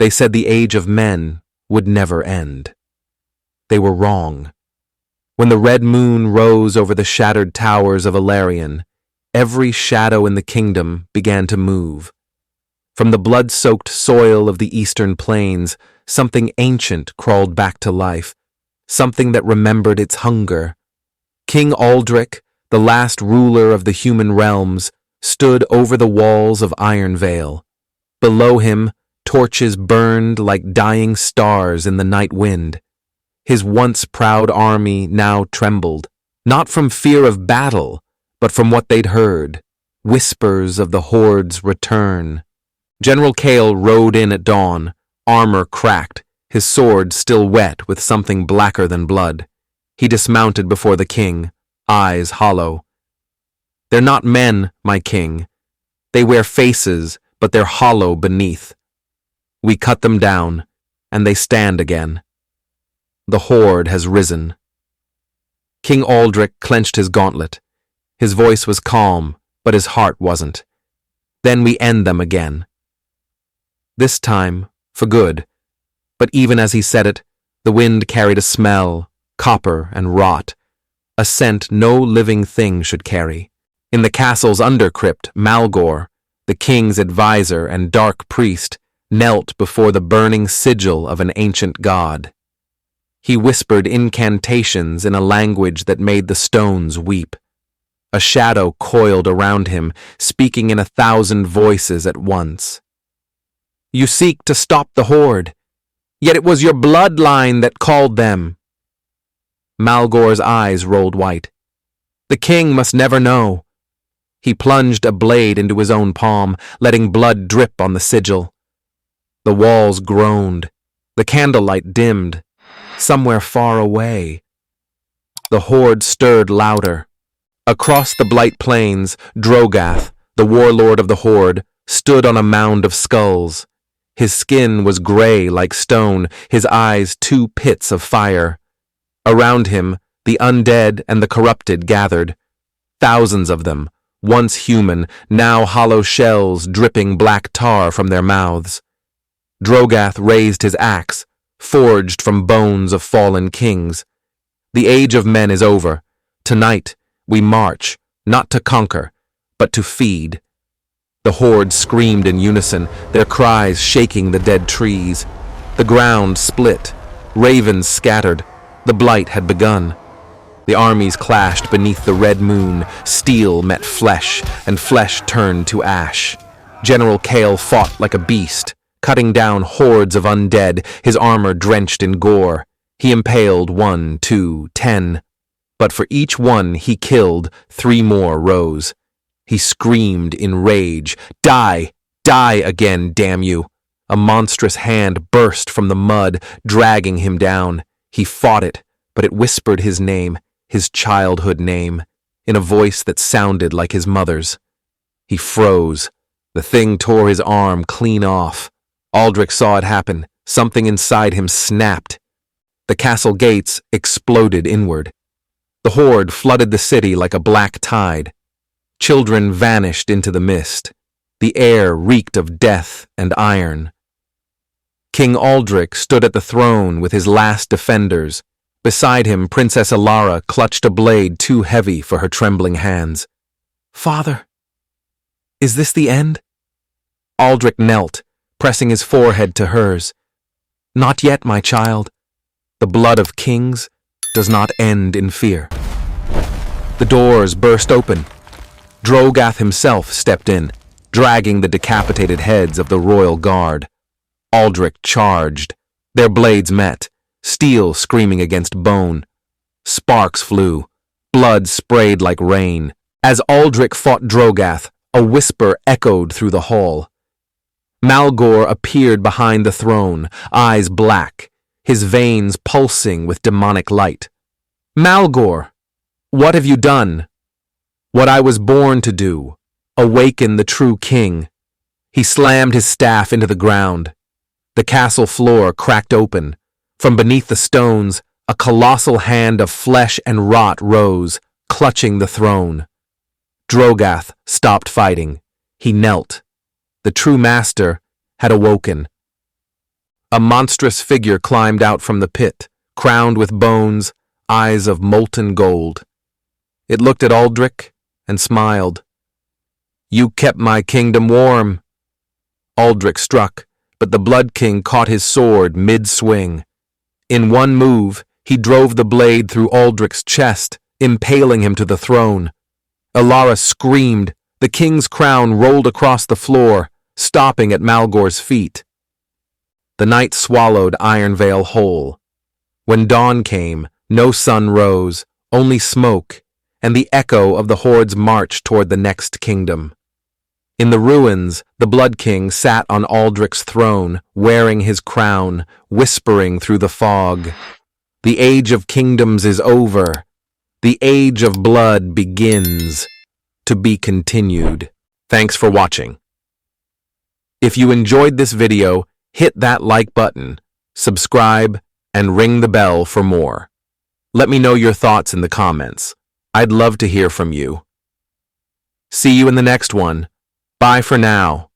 They said the age of men would never end. They were wrong. When the red moon rose over the shattered towers of Alarion, every shadow in the kingdom began to move. From the blood-soaked soil of the eastern plains, something ancient crawled back to life, something that remembered its hunger. King Aldrich, the last ruler of the human realms, stood over the walls of Ironvale. Below him, torches burned like dying stars in the night wind. His once proud army now trembled, not from fear of battle, but from what they'd heard, whispers of the Horde's return. General Cale rode in at dawn, armor cracked, his sword still wet with something blacker than blood. He dismounted before the king, eyes hollow. "They're not men, my king. They wear faces, but they're hollow beneath. We cut them down, and they stand again. The Horde has risen." King Aldrich clenched his gauntlet. His voice was calm, but his heart wasn't. "Then we end them again." This time, for good. But even as he said it, the wind carried a smell, copper and rot, a scent no living thing should carry. In the castle's undercrypt, Malgor, the king's advisor and dark priest, knelt before the burning sigil of an ancient god. He whispered incantations in a language that made the stones weep. A shadow coiled around him, speaking in 1,000 voices at once. "You seek to stop the Horde, yet it was your bloodline that called them." Malgor's eyes rolled white. "The king must never know." He plunged a blade into his own palm, letting blood drip on the sigil. The walls groaned. The candlelight dimmed. Somewhere far away, the Horde stirred louder. Across the Blight Plains, Drogath, the warlord of the Horde, stood on a mound of skulls. His skin was gray like stone, his eyes 2 pits of fire. Around him, the undead and the corrupted gathered. Thousands of them, once human, now hollow shells dripping black tar from their mouths. Drogath raised his axe, forged from bones of fallen kings. "The age of men is over. Tonight, we march, not to conquer, but to feed." The Horde screamed in unison, their cries shaking the dead trees. The ground split. Ravens scattered. The blight had begun. The armies clashed beneath the red moon. Steel met flesh, and flesh turned to ash. General Cale fought like a beast, cutting down hordes of undead, his armor drenched in gore. He impaled 1, 2, 10. But for each one he killed, 3 more rose. He screamed in rage, "Die! Die again, damn you!" A monstrous hand burst from the mud, dragging him down. He fought it, but it whispered his name, his childhood name, in a voice that sounded like his mother's. He froze. The thing tore his arm clean off. Aldrich saw it happen. Something inside him snapped. The castle gates exploded inward. The Horde flooded the city like a black tide. Children vanished into the mist. The air reeked of death and iron. King Aldrich stood at the throne with his last defenders. Beside him, Princess Alara clutched a blade too heavy for her trembling hands. "Father, is this the end?" Aldrich knelt, pressing his forehead to hers. "Not yet, my child. The blood of kings does not end in fear." The doors burst open. Drogath himself stepped in, dragging the decapitated heads of the royal guard. Aldrich charged. Their blades met, steel screaming against bone. Sparks flew. Blood sprayed like rain. As Aldrich fought Drogath, a whisper echoed through the hall. Malgor appeared behind the throne, eyes black, his veins pulsing with demonic light. "Malgor, what have you done?" "What I was born to do, awaken the true king." He slammed his staff into the ground. The castle floor cracked open. From beneath the stones, a colossal hand of flesh and rot rose, clutching the throne. Drogath stopped fighting. He knelt. The true master had awoken. A monstrous figure climbed out from the pit, crowned with bones, eyes of molten gold. It looked at Aldrich and smiled. "You kept my kingdom warm." Aldrich struck, but the Blood King caught his sword mid-swing. In one move, he drove the blade through Aldrich's chest, impaling him to the throne. Alara screamed. The king's crown rolled across the floor, stopping at Malgor's feet. The night swallowed Ironvale whole. When dawn came, no sun rose, only smoke, and the echo of the Horde's march toward the next kingdom. In the ruins, the Blood King sat on Aldrich's throne, wearing his crown, whispering through the fog. "The age of kingdoms is over. The age of blood begins. To be continued." Thanks for watching. If you enjoyed this video, hit that like button, subscribe, and ring the bell for more. Let me know your thoughts in the comments. I'd love to hear from you. See you in the next one. Bye for now.